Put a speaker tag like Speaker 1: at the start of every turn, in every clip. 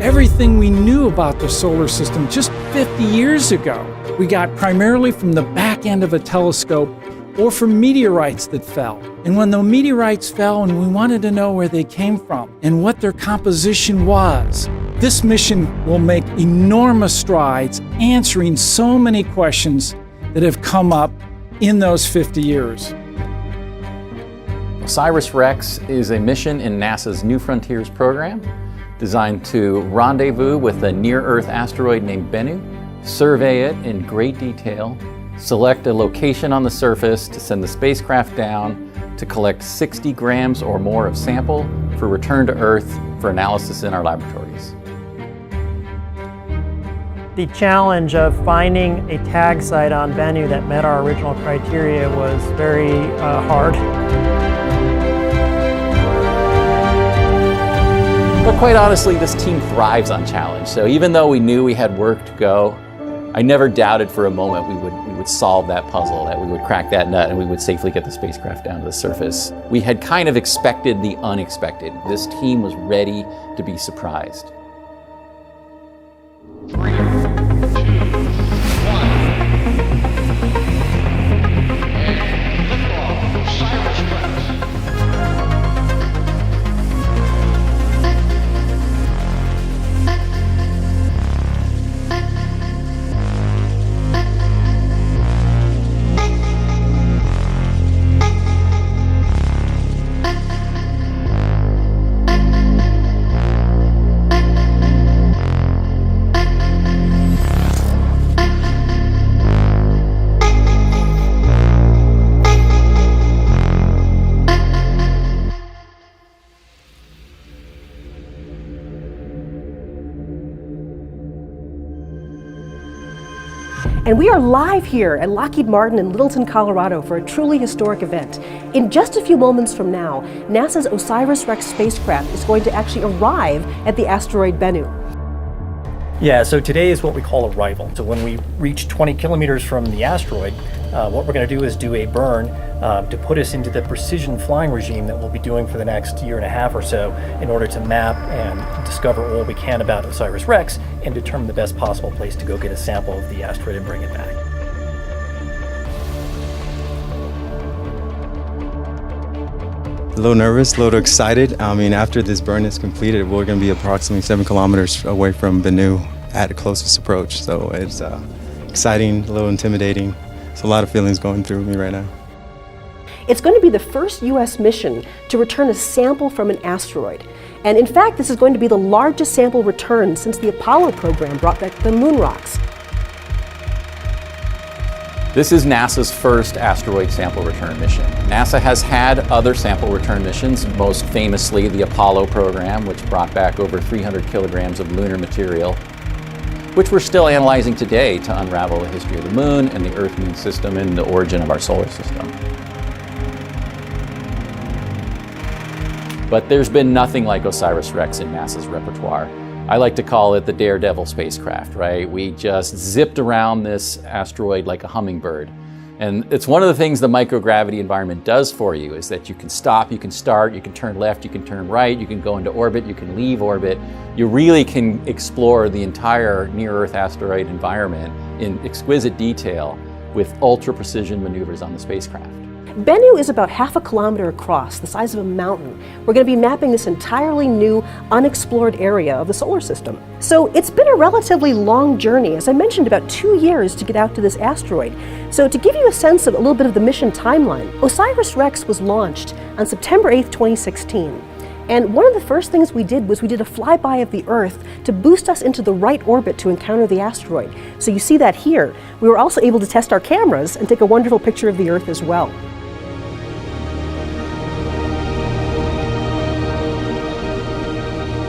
Speaker 1: everything we knew about the solar system just 50 years ago. We got primarily from the back end of a telescope or from meteorites that fell. And when the meteorites fell and we wanted to know where they came from and what their composition was, this mission will make enormous strides answering so many questions that have come up in those 50 years.
Speaker 2: OSIRIS-REx is a mission in NASA's New Frontiers program designed to rendezvous with a near-Earth asteroid named Bennu, survey it in great detail, select a location on the surface to send the spacecraft down to collect 60 grams or more of sample for return to Earth for analysis in our laboratories.
Speaker 3: The challenge of finding a tag site on Bennu that met our original criteria was very hard.
Speaker 2: But quite honestly, this team thrives on challenge. So even though we knew we had work to go, I never doubted for a moment we would solve that puzzle, that we would crack that nut and we would safely get the spacecraft down to the surface. We had kind of expected the unexpected. This team was ready to be surprised.
Speaker 4: 3, 2, 1. And liftoff, OSIRIS-REx.
Speaker 5: And we are live here at Lockheed Martin in Littleton, Colorado for a truly historic event. In just a few moments from now, NASA's OSIRIS-REx spacecraft is going to actually arrive at the asteroid Bennu.
Speaker 3: Yeah, so today is what we call arrival. So when we reach 20 kilometers from the asteroid, what we're going to do is do a burn to put us into the precision flying regime that we'll be doing for the next year and a half or so in order to map and discover all we can about OSIRIS-REx and determine the best possible place to go get a sample of the asteroid and bring it back.
Speaker 6: A little nervous, a little excited. I mean, after this burn is completed, we're going to be approximately 7 kilometers away from Bennu at the closest approach. So it's exciting, a little intimidating. There's a lot of feelings going through me right now.
Speaker 5: It's going to be the first U.S. mission to return a sample from an asteroid. And in fact, this is going to be the largest sample return since the Apollo program brought back the moon rocks.
Speaker 2: This is NASA's first asteroid sample return mission. NASA has had other sample return missions, most famously the Apollo program, which brought back over 300 kilograms of lunar material, which we're still analyzing today to unravel the history of the moon and the Earth-Moon system and the origin of our solar system. But there's been nothing like OSIRIS-REx in NASA's repertoire. I like to call it the daredevil spacecraft, right? We just zipped around this asteroid like a hummingbird. And it's one of the things the microgravity environment does for you, is that you can stop, you can start, you can turn left, you can turn right, you can go into orbit, you can leave orbit. You really can explore the entire near-Earth asteroid environment in exquisite detail with ultra-precision maneuvers on the spacecraft.
Speaker 5: Bennu is about half a kilometer across, the size of a mountain. We're going to be mapping this entirely new, unexplored area of the solar system. So it's been a relatively long journey, as I mentioned, about 2 years to get out to this asteroid. So to give you a sense of a little bit of the mission timeline, OSIRIS-REx was launched on September 8th, 2016. And one of the first things we did was we did a flyby of the Earth to boost us into the right orbit to encounter the asteroid. So you see that here. We were also able to test our cameras and take a wonderful picture of the Earth as well.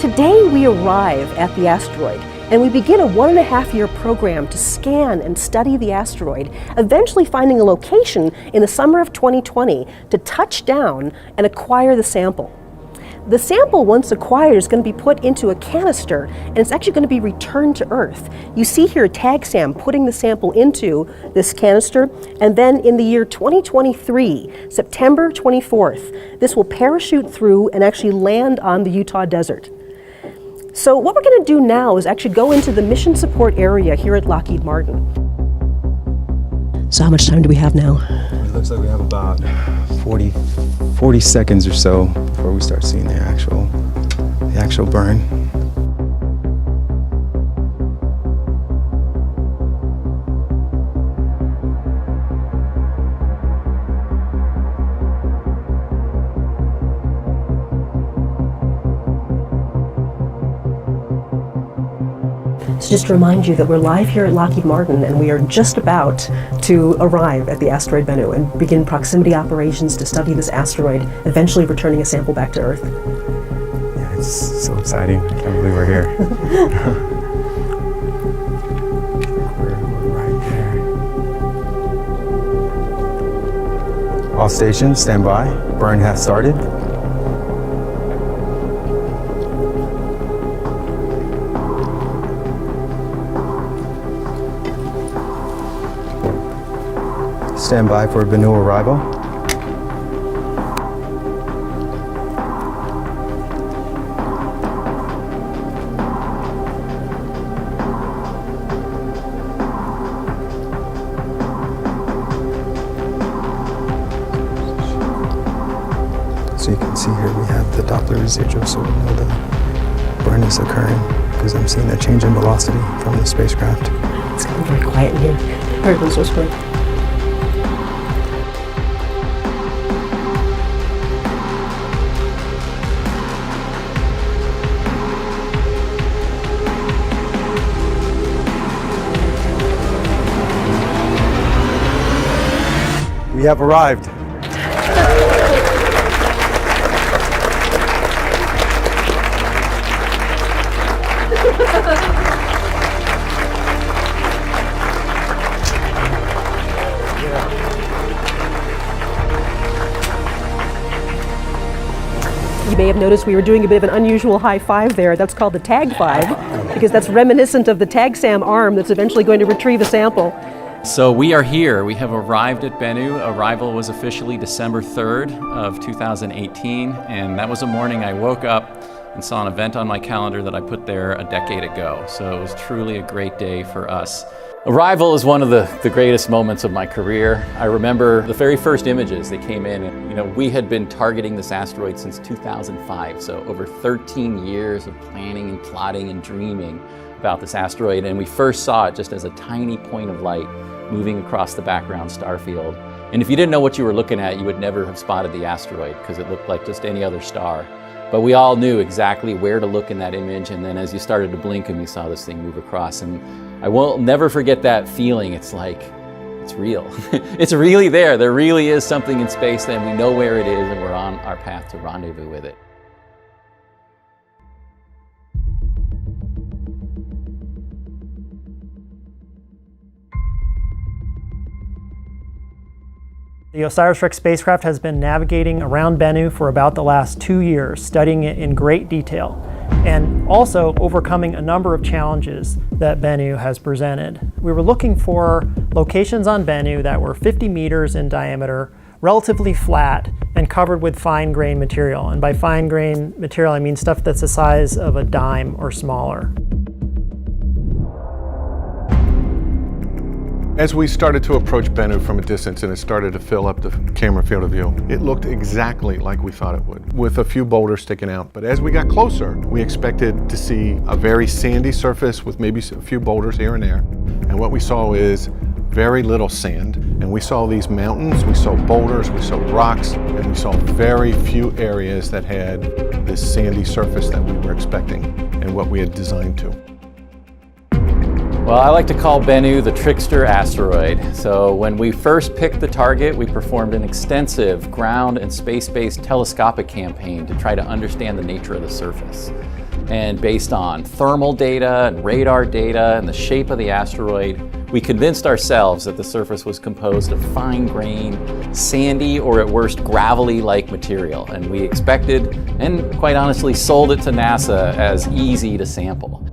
Speaker 5: Today we arrive at the asteroid and we begin a 1.5-year program to scan and study the asteroid, eventually finding a location in the summer of 2020 to touch down and acquire the sample. The sample, once acquired, is going to be put into a canister and it's actually going to be returned to Earth. You see here TagSam putting the sample into this canister, and then in the year 2023, September 24th, this will parachute through and actually land on the Utah desert. So what we're going to do now is actually go into the mission support area here at Lockheed Martin. So how much time do we have now?
Speaker 6: It looks like we have about 40 seconds or so before we start seeing the actual burn.
Speaker 5: So just to remind you that we're live here at Lockheed Martin and we are just about to arrive at the asteroid Bennu and begin proximity operations to study this asteroid, eventually returning a sample back to Earth.
Speaker 6: Yeah, it's so exciting. I can't believe we're here. We're right there. All stations, stand by. Burn has started. Stand by for Bennu arrival. So you can see here we have the Doppler residual, so we know the burn is occurring because I'm seeing a change in velocity from the spacecraft.
Speaker 5: It's getting very quiet in here. Everyone's whispering.
Speaker 6: We have arrived.
Speaker 5: You may have noticed we were doing a bit of an unusual high five there. That's called the tag five, because that's reminiscent of the tag SAM arm that's eventually going to retrieve a sample.
Speaker 2: So we are here. We have arrived at Bennu. Arrival was officially December 3rd of 2018, and that was a morning I woke up and saw an event on my calendar that I put there a decade ago. So it was truly a great day for us. Arrival is one of the greatest moments of my career. I remember the very first images that came in, and we had been targeting this asteroid since 2005, so over 13 years of planning and plotting and dreaming about this asteroid, and we first saw it just as a tiny point of light moving across the background star field. And if you didn't know what you were looking at, you would never have spotted the asteroid because it looked like just any other star. But we all knew exactly where to look in that image, and then as you started to blink and you saw this thing move across, and I will never forget that feeling. It's like, it's real. It's really there. There really is something in space, and we know where it is, and we're on our path to rendezvous with it.
Speaker 3: The OSIRIS-REx spacecraft has been navigating around Bennu for about the last 2 years, studying it in great detail, and also overcoming a number of challenges that Bennu has presented. We were looking for locations on Bennu that were 50 meters in diameter, relatively flat, and covered with fine-grained material. And by fine-grained material, I mean stuff that's the size of a dime or smaller.
Speaker 7: As we started to approach Bennu from a distance and it started to fill up the camera field of view, it looked exactly like we thought it would, with a few boulders sticking out. But as we got closer, we expected to see a very sandy surface with maybe a few boulders here and there. And what we saw is very little sand. And we saw these mountains, we saw boulders, we saw rocks, and we saw very few areas that had this sandy surface that we were expecting and what we had designed to.
Speaker 2: Well, I like to call Bennu the trickster asteroid. So when we first picked the target, we performed an extensive ground and space-based telescopic campaign to try to understand the nature of the surface. And based on thermal data and radar data and the shape of the asteroid, we convinced ourselves that the surface was composed of fine-grained, sandy, or at worst gravelly-like material. And we expected, and quite honestly sold it to NASA as easy to sample.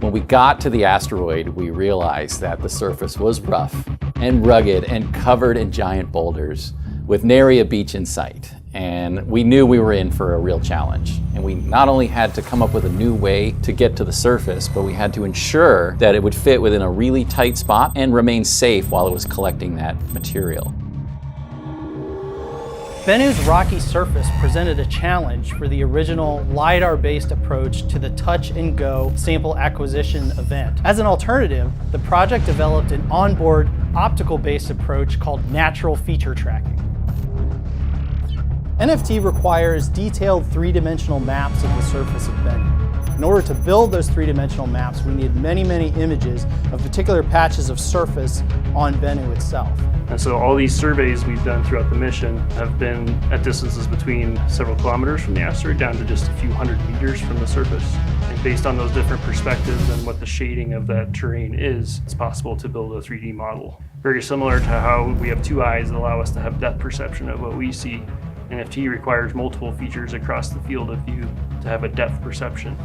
Speaker 2: When we got to the asteroid, we realized that the surface was rough and rugged and covered in giant boulders with nary a beach in sight. And we knew we were in for a real challenge. And we not only had to come up with a new way to get to the surface, but we had to ensure that it would fit within a really tight spot and remain safe while it was collecting that material.
Speaker 8: Bennu's rocky surface presented a challenge for the original LiDAR-based approach to the touch-and-go sample acquisition event. As an alternative, the project developed an onboard optical-based approach called natural feature tracking. NFT requires detailed three-dimensional maps of the surface of Bennu. In order to build those three-dimensional maps, we need many, many images of particular patches of surface on Bennu itself.
Speaker 9: And so all these surveys we've done throughout the mission have been at distances between several kilometers from the asteroid down to just a few hundred meters from the surface. And based on those different perspectives and what the shading of that terrain is, it's possible to build a 3D model. Very similar to how we have two eyes that allow us to have depth perception of what we see. NFT requires multiple features across the field of view to have a depth perception.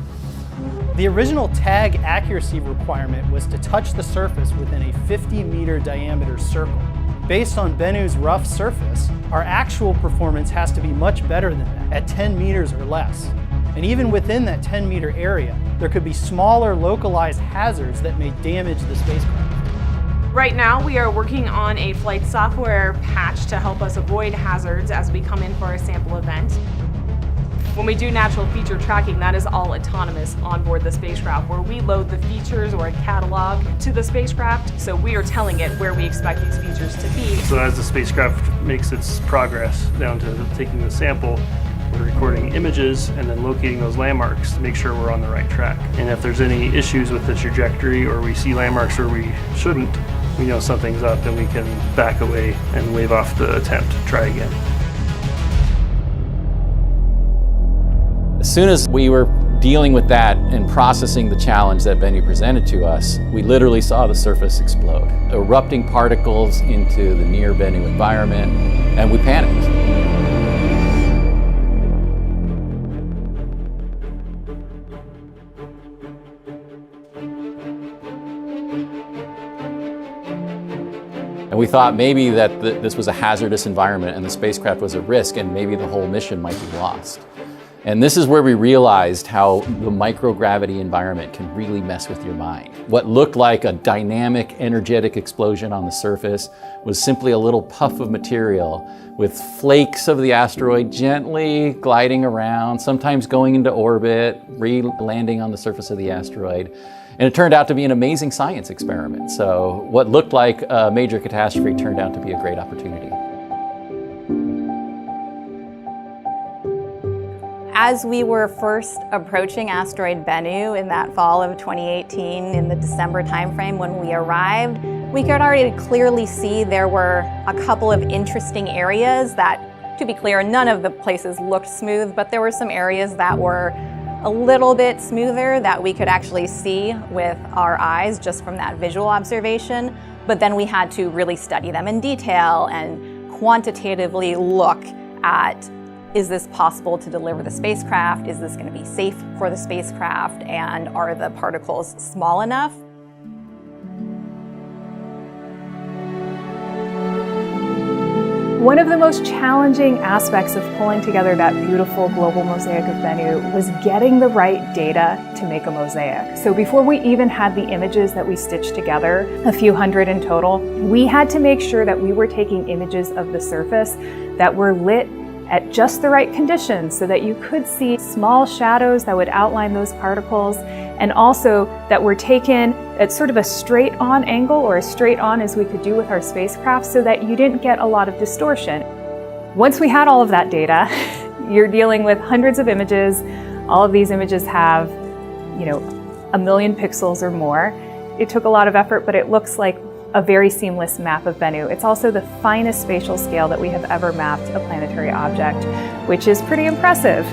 Speaker 8: The original tag accuracy requirement was to touch the surface within a 50-meter diameter circle. Based on Bennu's rough surface, our actual performance has to be much better than that, at 10 meters or less. And even within that 10-meter area, there could be smaller localized hazards that may damage the spacecraft.
Speaker 10: Right now, we are working on a flight software patch to help us avoid hazards as we come in for a sample event. When we do natural feature tracking, that is all autonomous on board the spacecraft, where we load the features or a catalog to the spacecraft, so we are telling it where we expect these features to be.
Speaker 9: So as the spacecraft makes its progress down to taking the sample, we're recording images and then locating those landmarks to make sure we're on the right track. And if there's any issues with the trajectory or we see landmarks where we shouldn't, we know something's up and we can back away and wave off the attempt, try again.
Speaker 2: As soon as we were dealing with that and processing the challenge that Bennu presented to us, we literally saw the surface explode, erupting particles into the near Bennu environment, and we panicked. And we thought maybe that this was a hazardous environment and the spacecraft was at risk and maybe the whole mission might be lost. And this is where we realized how the microgravity environment can really mess with your mind. What looked like a dynamic, energetic explosion on the surface was simply a little puff of material with flakes of the asteroid gently gliding around, sometimes going into orbit, re-landing on the surface of the asteroid. And it turned out to be an amazing science experiment. So what looked like a major catastrophe turned out to be a great opportunity.
Speaker 11: As we were first approaching asteroid Bennu in that fall of 2018, in the December timeframe when we arrived, we could already clearly see there were a couple of interesting areas that, to be clear, none of the places looked smooth, but there were some areas that were a little bit smoother that we could actually see with our eyes just from that visual observation. But then we had to really study them in detail and quantitatively look at, is this possible to deliver the spacecraft? Is this going to be safe for the spacecraft? And are the particles small enough?
Speaker 12: One of the most challenging aspects of pulling together that beautiful global mosaic of Bennu was getting the right data to make a mosaic. So before we even had the images that we stitched together, a few hundred in total, we had to make sure that we were taking images of the surface that were lit at just the right conditions so that you could see small shadows that would outline those particles, and also that were taken at sort of a straight on angle, or as straight on as we could do with our spacecraft, so that you didn't get a lot of distortion. Once we had all of that data, you're dealing with hundreds of images. All of these images have, 1 million pixels or more. It took a lot of effort, but it looks like a very seamless map of Bennu. It's also the finest spatial scale that we have ever mapped a planetary object, which is pretty impressive.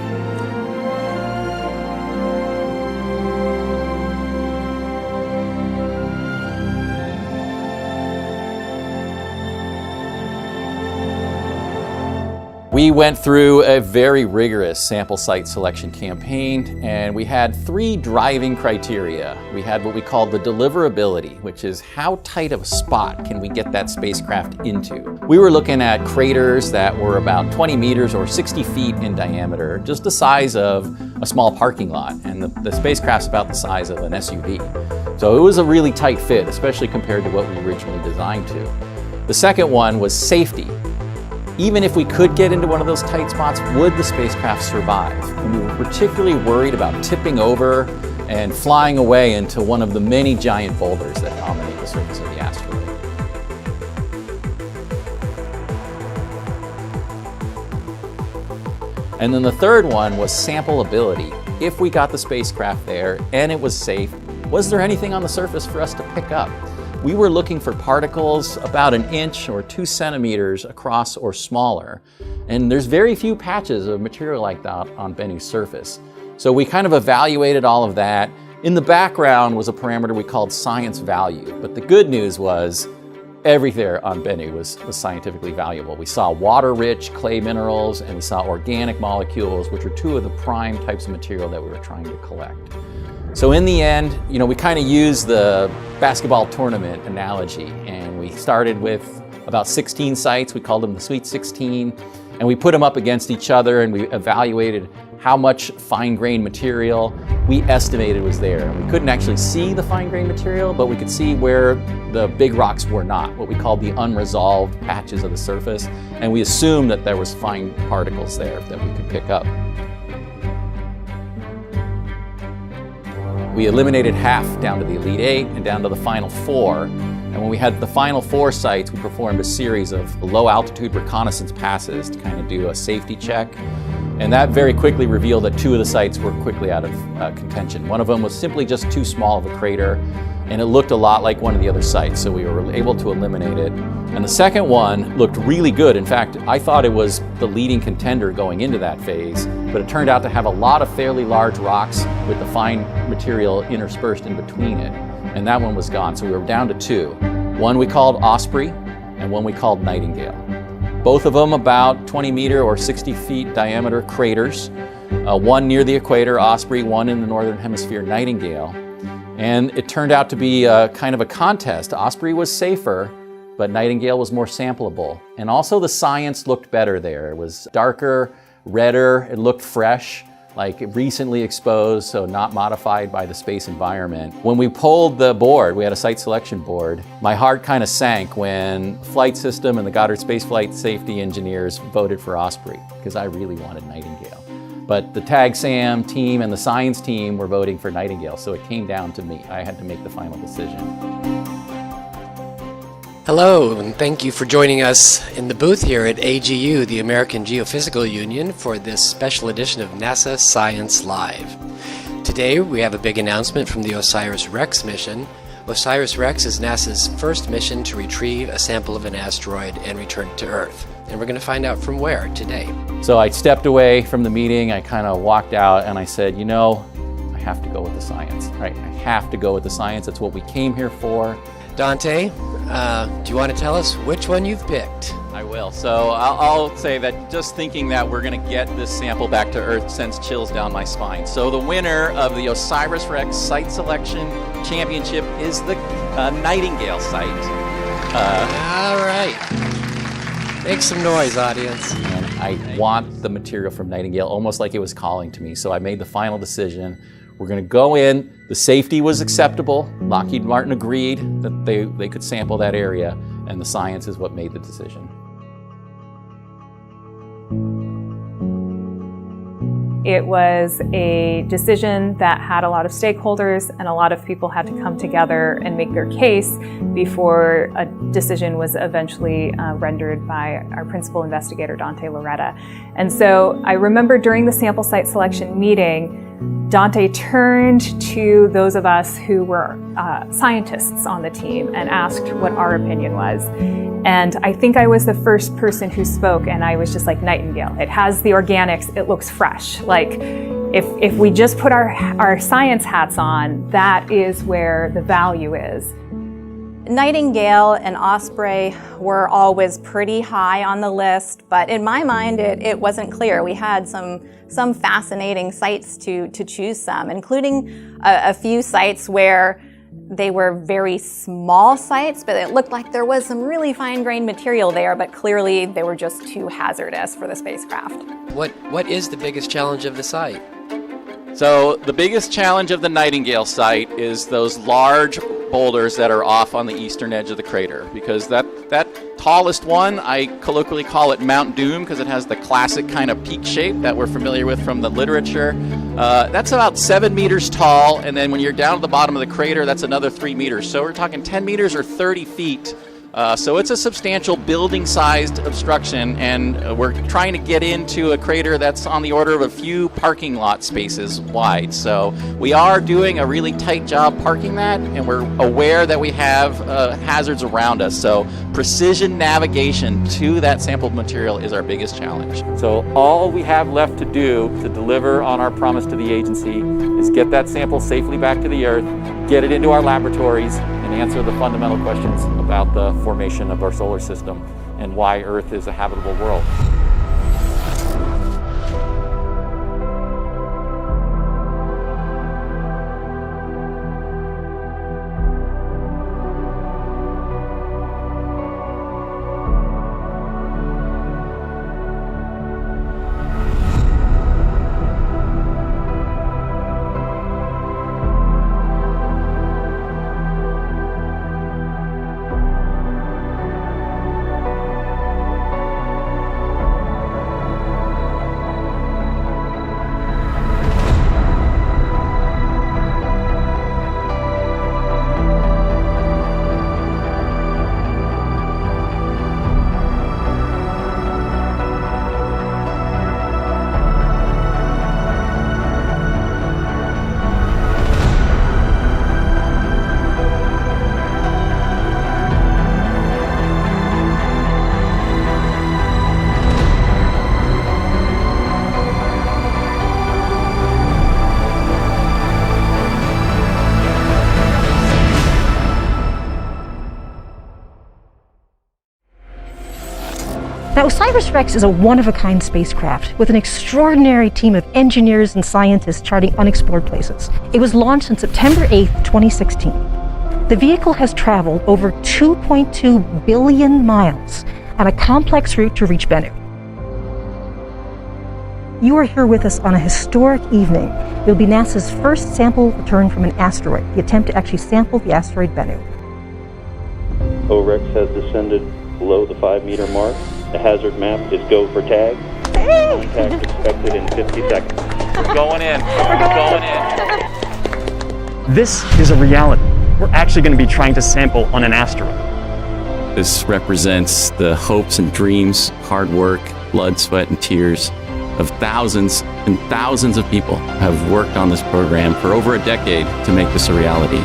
Speaker 2: We went through a very rigorous sample site selection campaign, and we had 3 driving criteria. We had what we called the deliverability, which is how tight of a spot can we get that spacecraft into. We were looking at craters that were about 20 meters or 60 feet in diameter, just the size of a small parking lot, and the spacecraft's about the size of an SUV. So it was a really tight fit, especially compared to what we originally designed to. The second one was safety. Even if we could get into one of those tight spots, would the spacecraft survive? And we were particularly worried about tipping over and flying away into one of the many giant boulders that dominate the surface of the asteroid. And then the third one was sampleability. If we got the spacecraft there and it was safe, was there anything on the surface for us to pick up? We were looking for particles about 1 inch or 2 centimeters across or smaller. And there's very few patches of material like that on Bennu's surface. So we kind of evaluated all of that. In the background was a parameter we called science value. But the good news was everything on Bennu was scientifically valuable. We saw water-rich clay minerals, and we saw organic molecules, which are 2 of the prime types of material that we were trying to collect. So in the end, we kind of used the basketball tournament analogy, and we started with about 16 sites. We called them the Sweet 16, and we put them up against each other, and we evaluated how much fine-grained material we estimated was there. We couldn't actually see the fine-grained material, but we could see where the big rocks were not, what we called the unresolved patches of the surface, and we assumed that there was fine particles there that we could pick up. We eliminated half down to the Elite 8 and down to the final 4. And when we had the final 4 sites, we performed a series of low-altitude reconnaissance passes to kind of do a safety check. And that very quickly revealed that 2 of the sites were quickly out of contention. One of them was simply just too small of a crater, and it looked a lot like one of the other sites, so we were able to eliminate it. And the second one looked really good. In fact, I thought it was the leading contender going into that phase, but it turned out to have a lot of fairly large rocks with the fine material interspersed in between it. And that one was gone, so we were down to 2. One we called Osprey, and one we called Nightingale. Both of them about 20 meter or 60 feet diameter craters. One near the equator, Osprey, one in the northern hemisphere, Nightingale. And it turned out to be kind of a contest. Osprey was safer, but Nightingale was more sampleable. And also the science looked better there. It was darker, redder, it looked fresh, like recently exposed, so not modified by the space environment. When we pulled the board, we had a site selection board, my heart kind of sank when Flight System and the Goddard Space Flight Safety engineers voted for Osprey, because I really wanted Nightingale. But the TAG-SAM team and the science team were voting for Nightingale, so it came down to me. I had to make the final decision.
Speaker 13: Hello, and thank you for joining us in the booth here at AGU, the American Geophysical Union, for this special edition of NASA Science Live. Today we have a big announcement from the OSIRIS-REx mission. OSIRIS-REx is NASA's first mission to retrieve a sample of an asteroid and return it to Earth. And we're going to find out from where today.
Speaker 2: So I stepped away from the meeting, I kind of walked out and I said, I have to go with the science, right? I have to go with the science, that's what we came here for.
Speaker 13: Dante, do you want to tell us which one you've picked?
Speaker 2: I will. So I'll say that just thinking that we're going to get this sample back to Earth sends chills down my spine. So the winner of the OSIRIS-REx Site Selection Championship is the Nightingale site.
Speaker 13: All right. Make some noise, audience.
Speaker 2: And I want the material from Nightingale almost like it was calling to me. So I made the final decision. We're going to go in. The safety was acceptable. Lockheed Martin agreed that they could sample that area, and the science is what made the decision.
Speaker 12: It was a decision that had a lot of stakeholders, and a lot of people had to come together and make their case before a decision was eventually rendered by our principal investigator, Dante Lauretta. And so I remember during the sample site selection meeting, Dante turned to those of us who were scientists on the team and asked what our opinion was. And I think I was the first person who spoke, and I was just like, Nightingale. It has the organics, it looks fresh. Like, if we just put our science hats on, that is where the value is.
Speaker 11: Nightingale and Osprey were always pretty high on the list, but in my mind, it wasn't clear. We had some fascinating sites to choose some, including a few sites where they were very small sites, but it looked like there was some really fine-grained material there, but clearly they were just too hazardous for the spacecraft.
Speaker 13: What is the biggest challenge of the site?
Speaker 2: So the biggest challenge of the Nightingale site is those large boulders that are off on the eastern edge of the crater, because that tallest one, I colloquially call it Mount Doom because it has the classic kind of peak shape that we're familiar with from the literature. That's about 7 meters tall, and then when you're down at the bottom of the crater, that's another 3 meters. So we're talking 10 meters or 30 feet. So it's a substantial building-sized obstruction, and we're trying to get into a crater that's on the order of a few parking lot spaces wide. So we are doing a really tight job parking that, and we're aware that we have hazards around us. So precision navigation to that sampled material is our biggest challenge.
Speaker 14: So all we have left to do to deliver on our promise to the agency is get that sample safely back to the Earth, get it into our laboratories, and answer the fundamental questions about the formation of our solar system and why Earth is a habitable world.
Speaker 5: Now, OSIRIS-REx is a one-of-a-kind spacecraft with an extraordinary team of engineers and scientists charting unexplored places. It was launched on September 8th, 2016. The vehicle has traveled over 2.2 billion miles on a complex route to reach Bennu. You are here with us on a historic evening. It will be NASA's first sample return from an asteroid, the attempt to actually sample the asteroid Bennu.
Speaker 15: OREX has descended below the 5-meter mark. The hazard map is go for tag. Contact expected in 50 seconds.
Speaker 14: We're going in. We're going in.
Speaker 16: This is a reality. We're actually going to be trying to sample on an asteroid.
Speaker 17: This represents the hopes and dreams, hard work, blood, sweat, and tears of thousands and thousands of people who have worked on this program for over a decade to make this a reality.